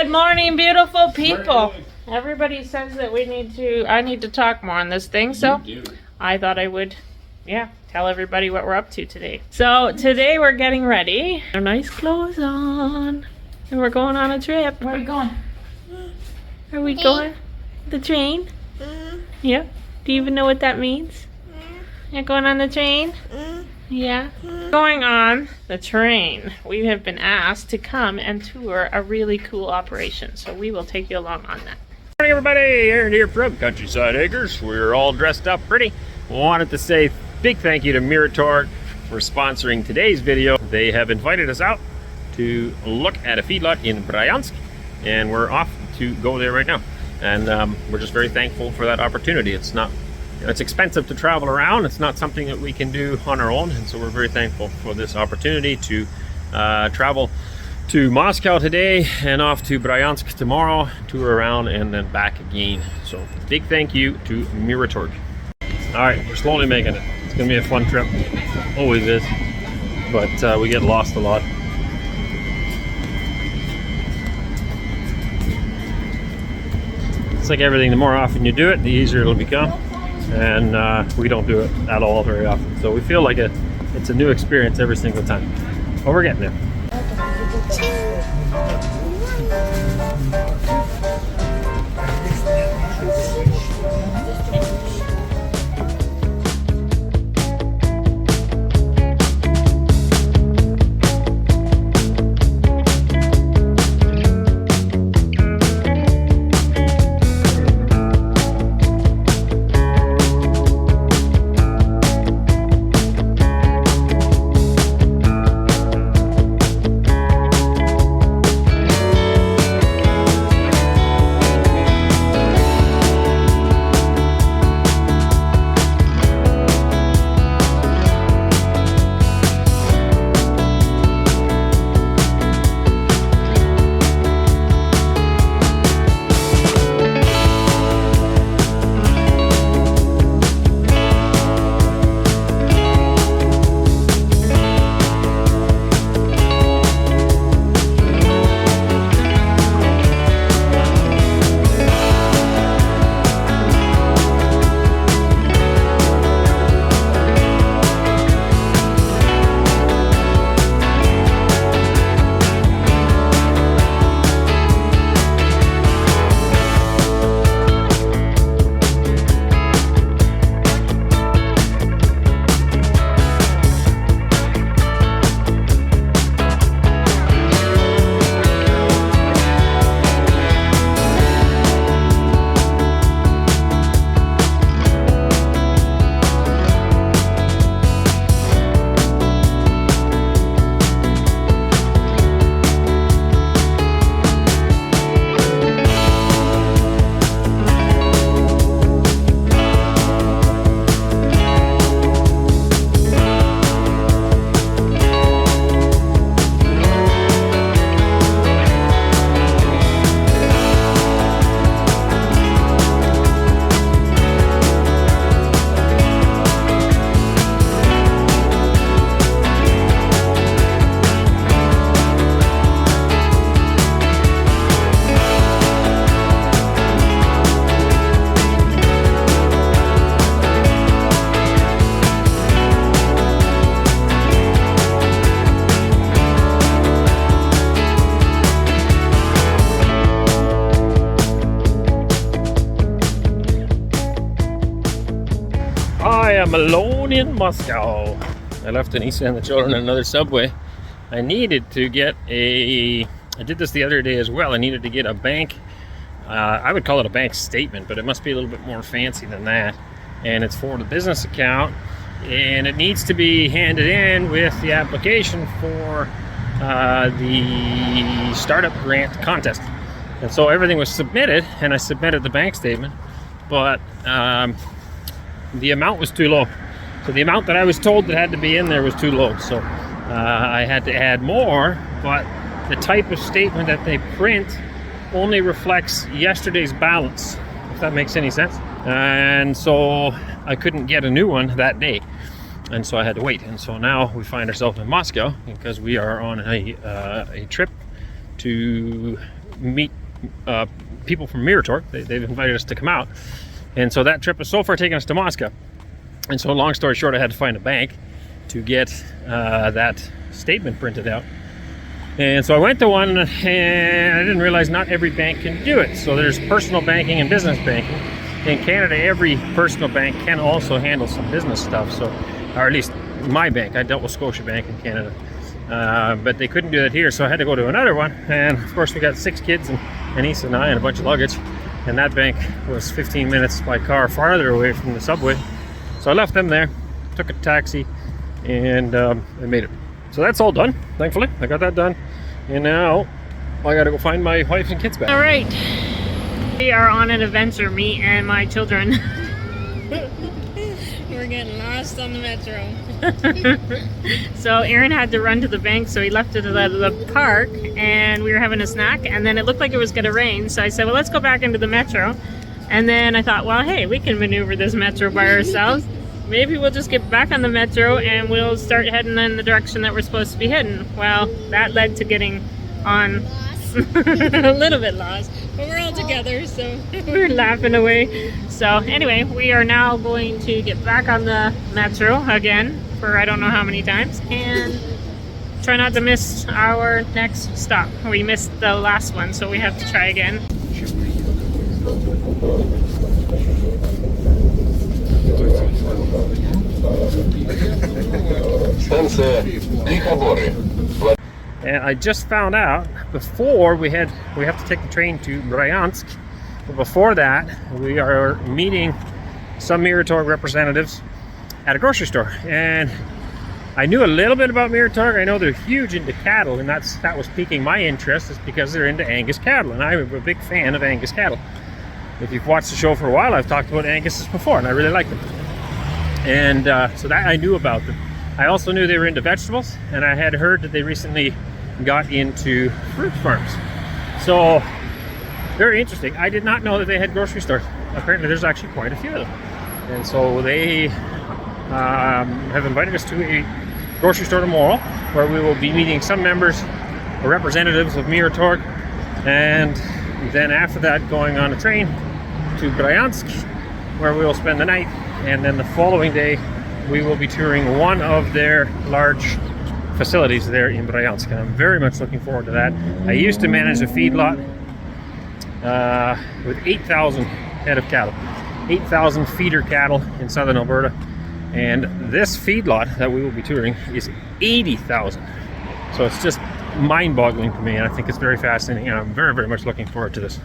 Good morning, beautiful people. Everybody says that I need to talk more on this thing, so I thought I would, tell everybody what we're up to today. So today we're getting ready. Our nice clothes on. And we're going on a trip. Where are we going? Are we going? The train? Yeah. Do you even know what that means? You're going on the train? Yeah. Going on the train. We have been asked to come and tour a really cool operation, so we will take you along on that. Morning everybody, Aaron here from Countryside Acres. We're all dressed up pretty. Wanted to say big thank you to Miratorg for sponsoring today's video. They have invited us out to look at a feedlot in Bryansk, and we're off to go there right now. And we're just very thankful for that opportunity. It's expensive to travel around. It's not something that we can do on our own, and so we're very thankful for this opportunity to travel to Moscow today and off to Bryansk tomorrow, tour around, and then back again. So big thank you to Miratorg. All right, we're slowly making it. It's gonna be a fun trip, always is, but we get lost a lot. It's like everything, the more often you do it, the easier it'll become. And we don't do it at all very often. So we feel like it's a new experience every single time. But we're getting there. I am alone in Moscow. I left Anneesa and the children in another subway. I needed to get I did this the other day as well. I needed to get a bank, I would call it a bank statement, but it must be a little bit more fancy than that. And it's for the business account, and it needs to be handed in with the application for the startup grant contest. And so everything was submitted, and I submitted the bank statement, but the amount was too low. So the amount that I was told that had to be in there was too low. So I had to add more, but the type of statement that they print only reflects yesterday's balance, if that makes any sense. And so I couldn't get a new one that day. And so I had to wait. And so now we find ourselves in Moscow because we are on a trip to meet people from Miratorg. They've invited us to come out. And so that trip has so far taken us to Moscow. And so long story short, I had to find a bank to get that statement printed out. And so I went to one, and I didn't realize not every bank can do it. So there's personal banking and business banking. In Canada, every personal bank can also handle some business stuff. So, or at least my bank, I dealt with Scotiabank in Canada. But they couldn't do that here, so I had to go to another one. And of course, we got 6 kids, and Anneesa and I, and a bunch of luggage. And that bank was 15 minutes by car farther away from the subway. So I left them there, took a taxi, and I made it. So that's all done, thankfully. I got that done. And now I gotta go find my wife and kids back. All right, we are on an adventure, me and my children. We're getting lost on the metro. So Aaron had to run to the bank, so he left it at the park, and we were having a snack, and then it looked like it was gonna rain, so I said, well, let's go back into the metro. And then I thought, well, hey, we can maneuver this metro by ourselves. Maybe we'll just get back on the metro and we'll start heading in the direction that we're supposed to be heading. Well, that led to getting on a little bit lost, but we're all together, so we're laughing away. So anyway, we are now going to get back on the metro again for I don't know how many times, and try not to miss our next stop. We missed the last one, so we have to try again. And I just found out before we have to take the train to Bryansk. But before that, we are meeting some Miratorg representatives at a grocery store. And I knew a little bit about Miratorg. I know they're huge into cattle, and that was piquing my interest, is because they're into Angus cattle, and I'm a big fan of Angus cattle. If you've watched the show for a while, I've talked about Angus's before, and I really like them. And so that I knew about them. I also knew they were into vegetables, and I had heard that they recently got into fruit farms. So very interesting. I did not know that they had grocery stores. Apparently there's actually quite a few of them. And so they have invited us to a grocery store tomorrow, where we will be meeting some members or representatives of Miratorg, and then after that going on a train to Bryansk, where we will spend the night, and then the following day we will be touring one of their large facilities there in Bryansk, and I'm very much looking forward to that. I used to manage a feedlot with 8,000 head of cattle, 8,000 feeder cattle in southern Alberta, and this feedlot that we will be touring is 80,000. So it's just mind-boggling to me, and I think it's very fascinating, and I'm very, very much looking forward to this.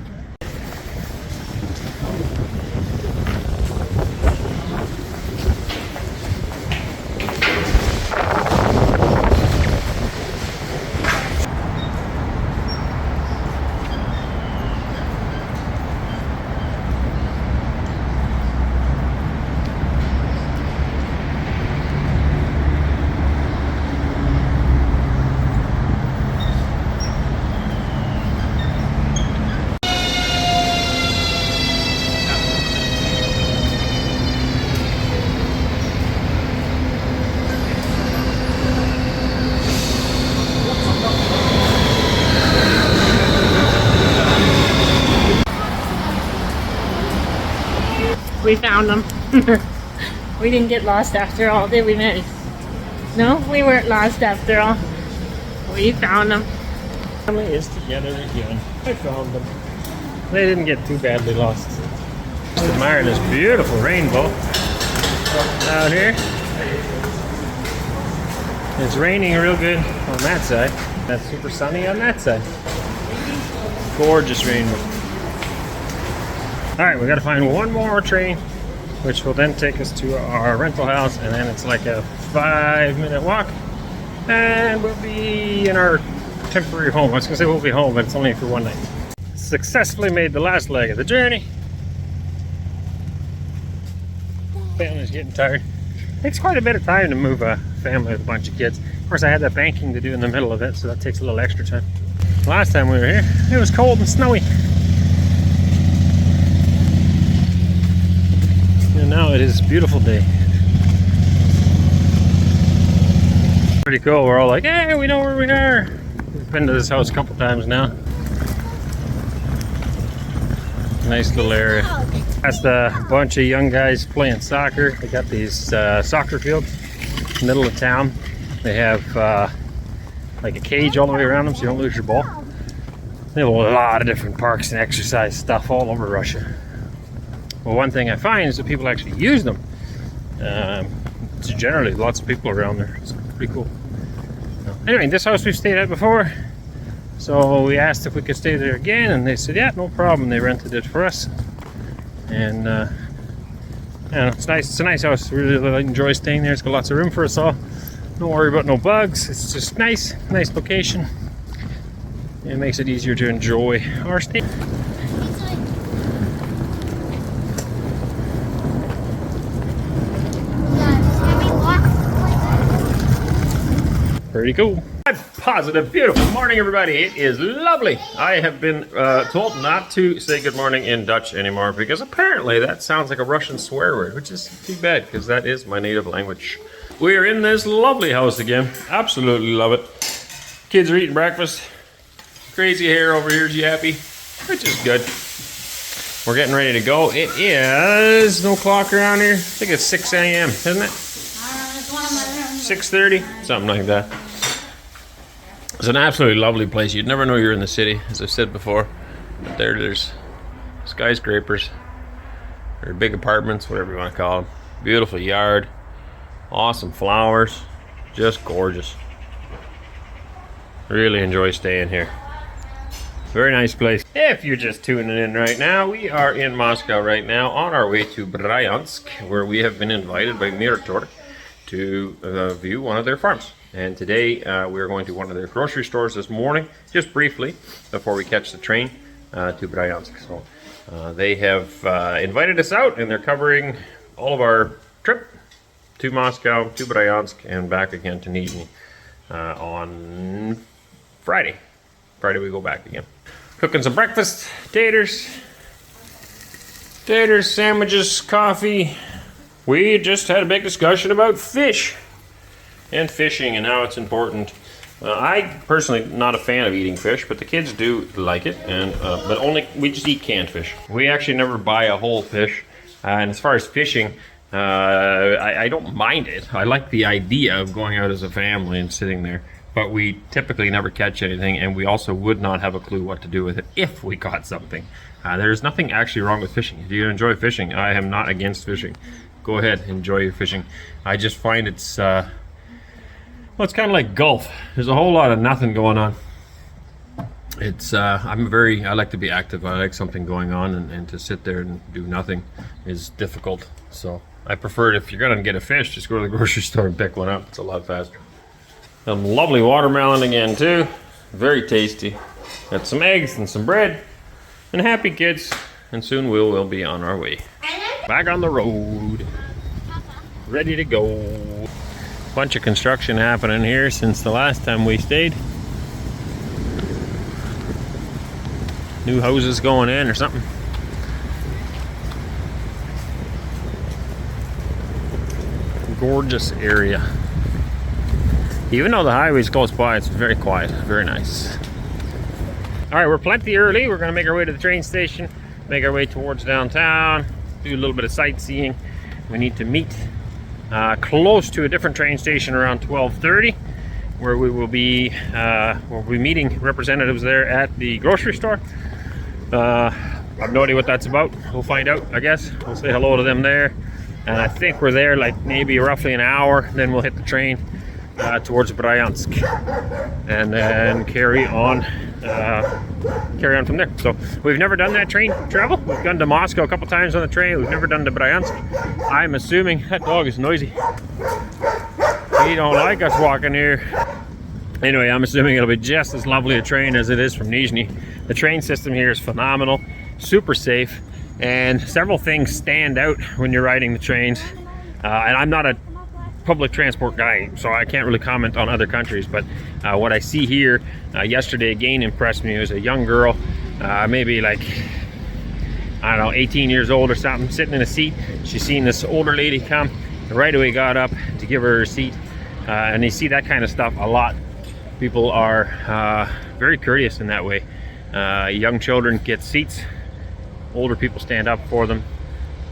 We found them. We didn't get lost after all, did we, Maddie? No, we weren't lost after all. We found them. Family is together again. I found them. They didn't get too badly lost. Just admire this beautiful rainbow out here. It's raining real good on that side. That's super sunny on that side. Gorgeous rainbow. Alright, we gotta find one more train, which will then take us to our rental house, and then it's like a 5-minute walk, and we'll be in our temporary home. I was gonna say we'll be home, but it's only for one night. Successfully made the last leg of the journey. Family's getting tired. Takes quite a bit of time to move a family with a bunch of kids. Of course, I had that banking to do in the middle of it, so that takes a little extra time. Last time we were here, it was cold and snowy. And now it is a beautiful day. Pretty cool. We're all like, hey, we know where we are. We've been to this house a couple times now. Nice little area. That's a bunch of young guys playing soccer. They got these soccer fields in the middle of town. They have like a cage all the way around them so you don't lose your ball. They have a lot of different parks and exercise stuff all over Russia. Well, one thing I find is that people actually use them. It's generally lots of people around there. It's pretty cool. Anyway, this house we've stayed at before. So we asked if we could stay there again, and they said, yeah, no problem. They rented it for us. And yeah, it's nice. It's a nice house. Really enjoy staying there. It's got lots of room for us all. Don't worry about no bugs. It's just nice location. It makes it easier to enjoy our stay. Pretty cool. Positive, beautiful morning, everybody. It is lovely. I have been told not to say good morning in Dutch anymore because apparently that sounds like a Russian swear word, which is too bad because that is my native language. We are in this lovely house again. Absolutely love it. Kids are eating breakfast. Crazy hair over here is yappy, which is good. We're getting ready to go. It is no clock around here. I think it's 6 a.m., isn't it? 6:30, something like that. It's an absolutely lovely place. You'd never know you're in the city, as I've said before. But there's skyscrapers, or big apartments, whatever you want to call them. Beautiful yard, awesome flowers, just gorgeous. Really enjoy staying here. Very nice place. If you're just tuning in right now, we are in Moscow right now on our way to Bryansk, where we have been invited by Miratorg to view one of their farms. And today we're going to one of their grocery stores this morning, just briefly, before we catch the train to Bryansk. So they have invited us out, and they're covering all of our trip to Moscow, to Bryansk, and back again to Nizhny on Friday. Friday we go back again. Cooking some breakfast, taters, sandwiches, coffee. We just had a big discussion about fish and fishing and how it's important. I personally not a fan of eating fish, but the kids do like it, and but only we just eat canned fish. We actually never buy a whole fish, and as far as fishing, I don't mind it. I like the idea of going out as a family and sitting there, but we typically never catch anything, and we also would not have a clue what to do with it if we caught something. There's nothing actually wrong with fishing. If you enjoy fishing, I am not against fishing. Go ahead, enjoy your fishing. I just find it's well, it's kind of like golf. There's a whole lot of nothing going on. It's I like to be active. I like something going on, and to sit there and do nothing is difficult. So I prefer it. If you're gonna get a fish, just go to the grocery store and pick one up. It's a lot faster. Some lovely watermelon again too. Very tasty. Got some eggs and some bread, and happy kids. And soon we'll be on our way. Back on the road. Ready to go. Bunch of construction happening here since the last time we stayed. New hoses going in or something. Gorgeous area. Even though the highway's close by, it's very quiet, very nice. All right, we're plenty early. We're gonna make our way to the train station, make our way towards downtown, do a little bit of sightseeing. We need to meet close to a different train station around 12:30, where we'll be meeting representatives there at the grocery store. I have no idea what that's about. We'll find out, I guess. We'll say hello to them there. And I think we're there like maybe roughly an hour, then we'll hit the train towards Bryansk and then carry on from there. So we've never done that train travel. We've gone to Moscow a couple times on the train. We've never done to Bryansk. I'm assuming that dog is noisy. He don't like us walking here. Anyway, I'm assuming it'll be just as lovely a train as it is from Nizhny. The train system here is phenomenal, super safe, and several things stand out when you're riding the trains. And I'm not a public transport guy, so I can't really comment on other countries, but what I see here yesterday again impressed me. It was a young girl, maybe like, I don't know, 18 years old or something, sitting in a seat. She's seen this older lady come, right away got up to give her seat, and you see that kind of stuff a lot. People are very courteous in that way. Young children get seats older people stand up for them,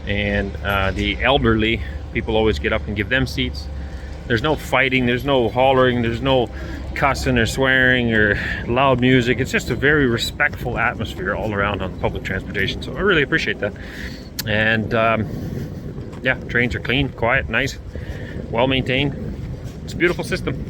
and the elderly people always get up and give them seats. There's no fighting, there's no hollering, there's no cussing or swearing or loud music. It's just a very respectful atmosphere all around on public transportation, so I really appreciate that. And yeah, trains are clean, quiet, nice, well maintained. It's a beautiful system.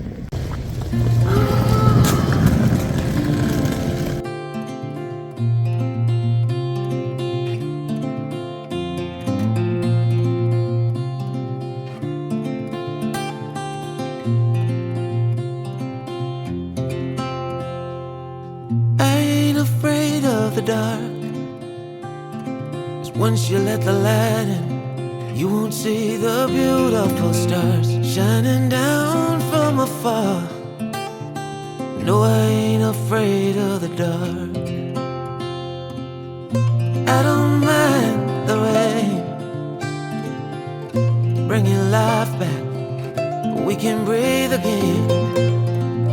Dark, 'cause once you let the light in, you won't see the beautiful stars shining down from afar. No, I ain't afraid of the dark. I don't mind the rain, bringing life back. We can breathe again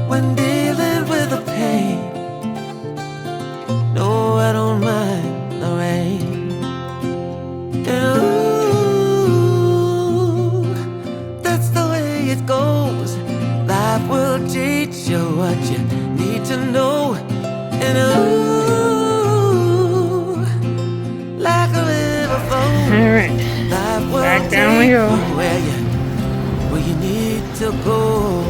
when dealing with the pain. No, I don't mind the rain. And ooh, that's the way it goes. Life will teach you what you need to know. And ooh, like a river flows. All right, Life will back down we take go. you where you need to go.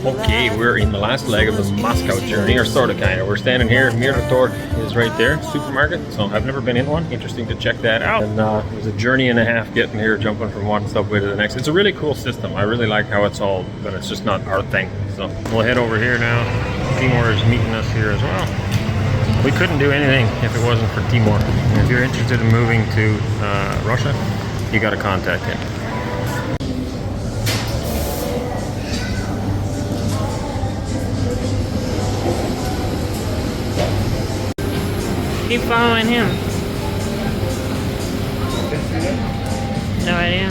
Okay, we're in the last leg of the Moscow journey, or sort of, kind of. We're standing here. Miratorg is right there, supermarket. So I've never been in one. Interesting to check that out. And it was a journey and a half getting here, jumping from one subway to the next. It's a really cool system. I really like how it's all, but it's just not our thing. So we'll head over here now. Timur is meeting us here as well. We couldn't do anything if it wasn't for Timur. If you're interested in moving to Russia, you got to contact him. Keep following him. No idea.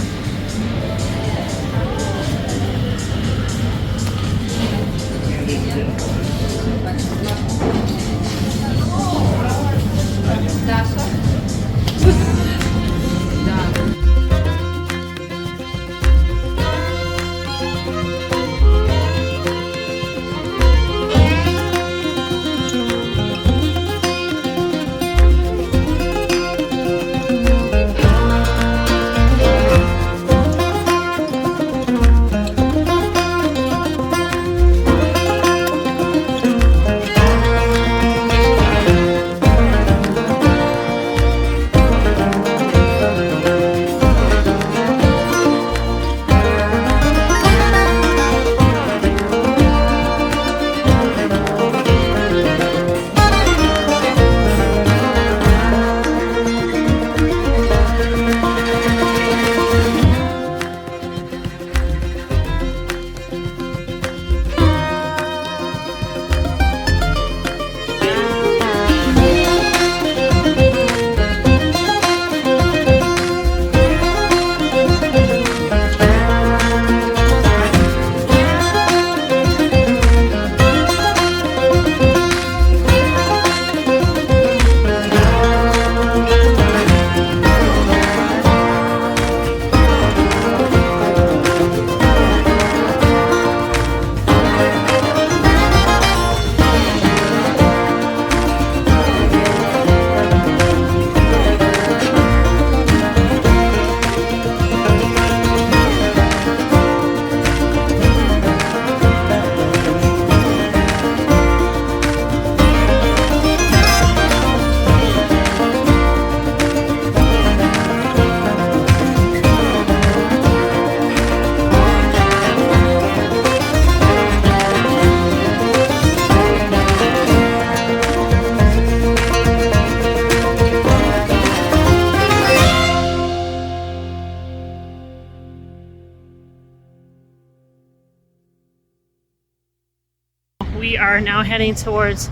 We are now heading towards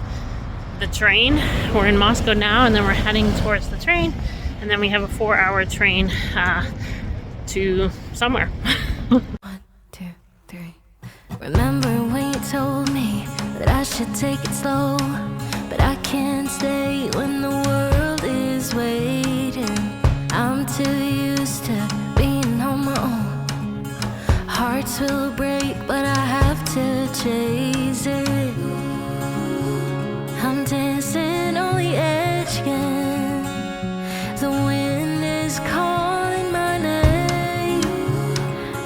the train. We're in Moscow now, and then we're heading towards the train, and then we have a 4-hour train to somewhere. 3. Remember when you told me that I should take it slow, but I can't stay when the world is waiting. I'm too used to being on my own. Hearts will break, but I have to chase it. I'm dancing on the edge again. The wind is calling my name.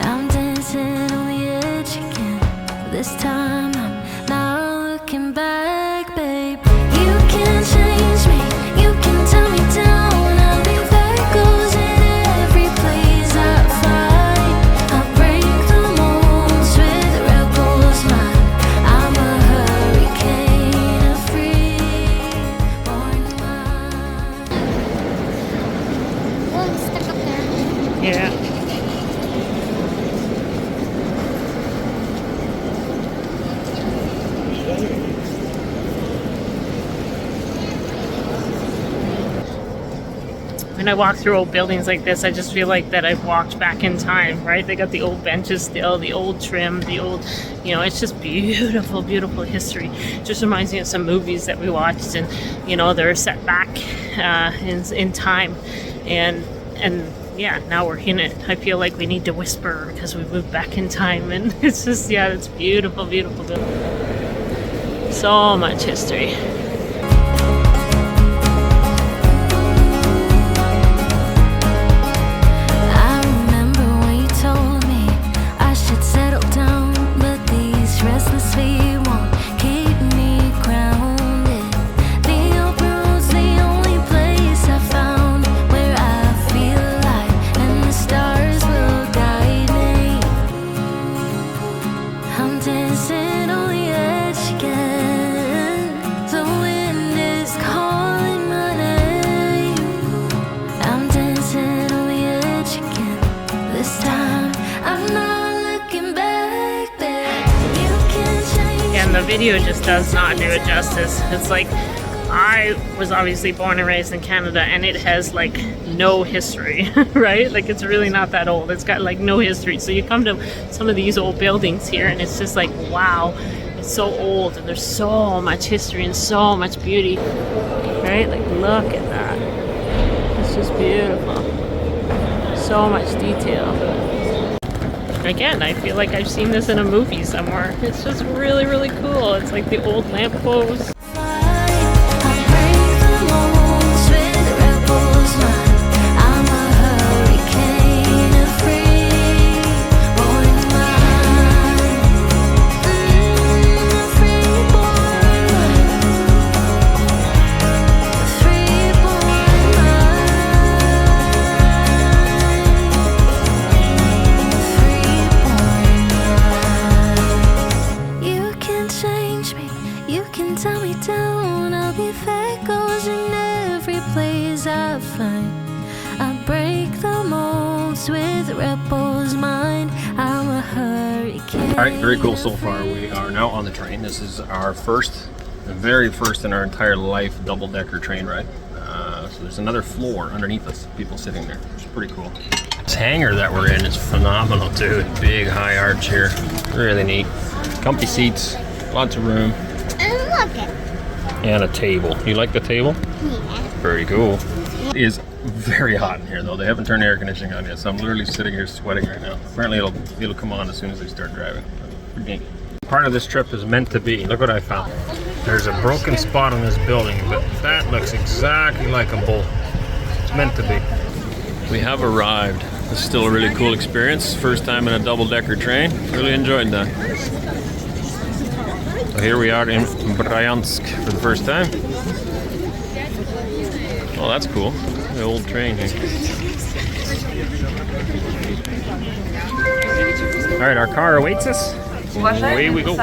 I'm dancing on the edge again. This time I'm not looking back, babe. You can change me, you can tell me down. I'll be there, goes in every place I find. I'll break the molds with rebels mind. I'm a hurricane, a free-born mind. Whoa, stuck up there. Yeah. When I walk through old buildings like this, I just feel like that I've walked back in time, right? They got the old benches still, the old trim, the old, you know, it's just beautiful, beautiful history. Just reminds me of some movies that we watched, and, you know, they're set back in time. And yeah, now we're in it. I feel like we need to whisper because we moved back in time, and it's just, yeah, it's beautiful, beautiful, beautiful. So much history. The video just does not do it justice. It's like, I was obviously born and raised in Canada, and it has like no history, right? Like, it's really not that old. It's got like no history. So you come to some of these old buildings here, and it's just like, wow, it's so old, and there's so much history and so much beauty, right? Like, look at that. It's just beautiful. So much detail. Again, I feel like I've seen this in a movie somewhere. It's just really, really cool. It's like the old lampposts. Alright, very cool so far. We are now on the train. This is our very first in our entire life double-decker train ride. So there's another floor underneath us, people sitting there. It's pretty cool. This hangar that we're in is phenomenal too. Big high arch here. Really neat. Comfy seats, lots of room. And look it. And a table. You like the table? Yeah. Very cool. It is very hot in here though. They haven't turned the air conditioning on yet, so I'm literally sitting here sweating right now. Apparently it'll come on as soon as they start driving. Pretty neat. Part of this trip is meant to be. Look what I found. There's a broken spot on this building, but that looks exactly like a bolt. It's meant to be. We have arrived. It's still a really cool experience. First time in a double-decker train. Really enjoyed that. So here we are in Bryansk for the first time. Oh, that's cool. The old train here. All right, our car awaits us. Away we go.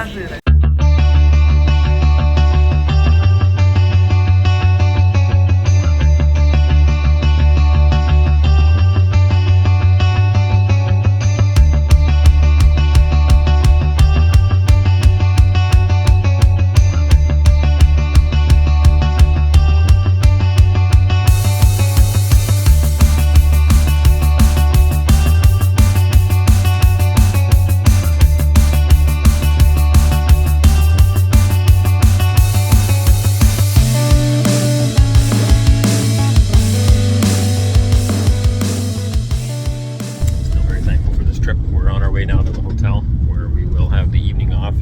way now to the hotel where we will have the evening off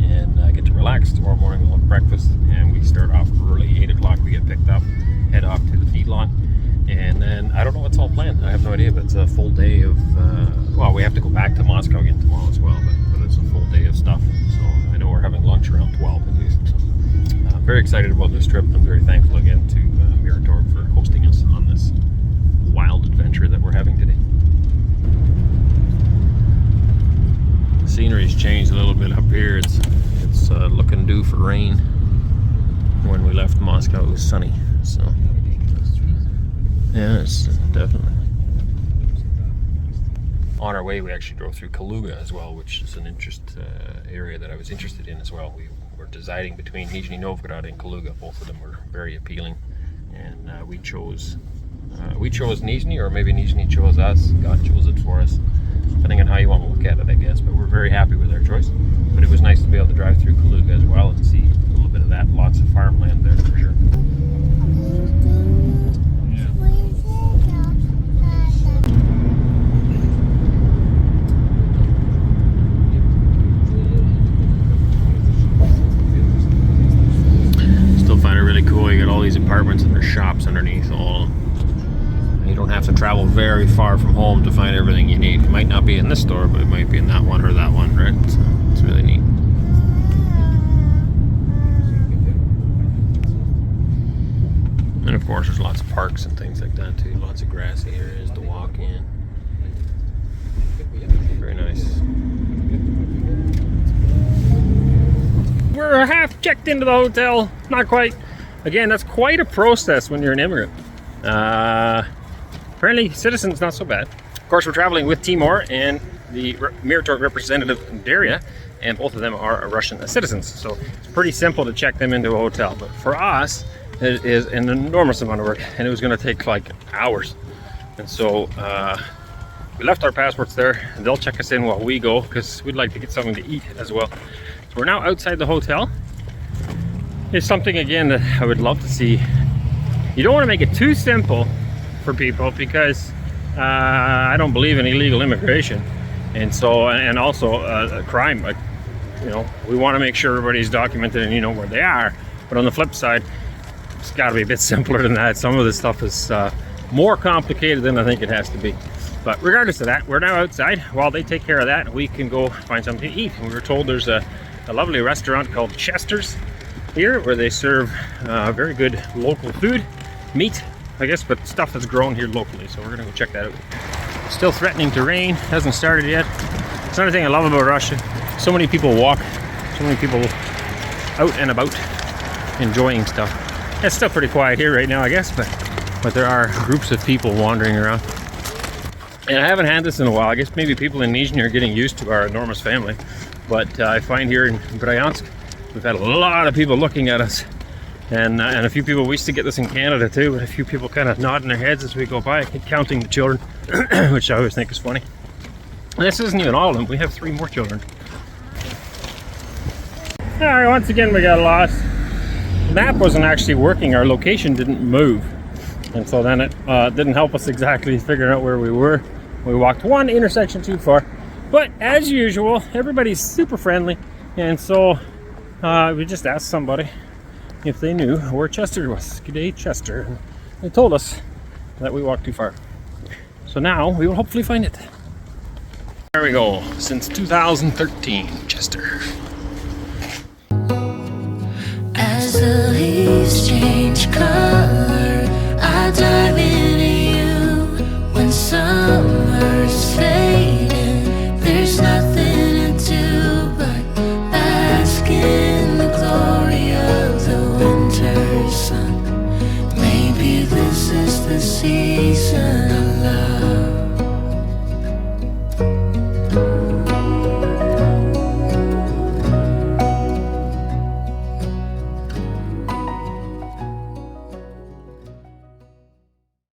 and get to relax. Tomorrow morning we'll have breakfast and we start off early, 8 o'clock we get picked up, head off to the feedlot, and then I don't know what's all planned. I have no idea, but it's a full day of, well, we have to go back to Moscow again tomorrow as well, but it's a full day of stuff. So I know we're having lunch around 12 at least. So, very excited about this trip. I'm very thankful again to Miratorg for hosting us on this wild adventure that we're having today. The scenery's changed a little bit up here. It's looking due for rain. When we left Moscow it was sunny, so yeah, it's definitely. On our way we actually drove through Kaluga as well, which is an area that I was interested in as well. We were deciding between Nizhny Novgorod and Kaluga. Both of them were very appealing, and we chose Nizhny, or maybe Nizhny chose us. God chose it for us, depending on how you want to look at it, I guess. But we're very happy with our choice. But it was nice to be able to drive through Kaluga as well and see a little bit of that. Lots of farmland there for sure. Still find it really cool. You got all these apartments and there's shops underneath all. You don't have to travel very far from home to find everything you need. It might not be in this store, but it might be in that one or that one, right? So it's really neat. And of course there's lots of parks and things like that too. Lots of grassy areas to walk in. Very nice. We're half checked into the hotel. Not quite. Again, that's quite a process when you're an immigrant. Apparently, citizens not so bad. Of course, we're traveling with Timur and the Miratorg representative Daria, and both of them are Russian citizens. So it's pretty simple to check them into a hotel. But for us, it is an enormous amount of work, and it was going to take like hours. And so we left our passports there, and they'll check us in while we go, because we'd like to get something to eat as well. So we're now outside the hotel. It's something, again, that I would love to see. You don't want to make it too simple for people, because I don't believe in illegal immigration, and so, and also crime. Like, you know, we want to make sure everybody's documented and you know where they are. But on the flip side, it's got to be a bit simpler than that. Some of this stuff is more complicated than I think it has to be. But regardless of that, we're now outside. While they take care of that, we can go find something to eat. And we were told there's a lovely restaurant called Chester's here, where they serve very good local food, meat, I guess, but stuff that's grown here locally. So we're gonna go check that out. Still threatening to rain, hasn't started yet. It's another thing I love about Russia. So many people walk, so many people out and about enjoying stuff. It's still pretty quiet here right now, I guess, but there are groups of people wandering around. And I haven't had this in a while. I guess maybe people in Nizhny are getting used to our enormous family. But I find here in Bryansk, we've had a lot of people looking at us. And a few people, we used to get this in Canada too, but a few people kind of nodding their heads as we go by, counting the children, which I always think is funny. And this isn't even all of them. We have 3 more children. All right, once again we got lost. The map wasn't actually working. Our location didn't move, and so then it didn't help us exactly figuring out where we were. We walked one intersection too far, but as usual, everybody's super friendly, and so we just asked somebody if they knew where Chester was. Good day, Chester. And they told us that we walked too far. So now we will hopefully find it. There we go. Since 2013, Chester. As the leaves change color, I dive into you when summer's fading.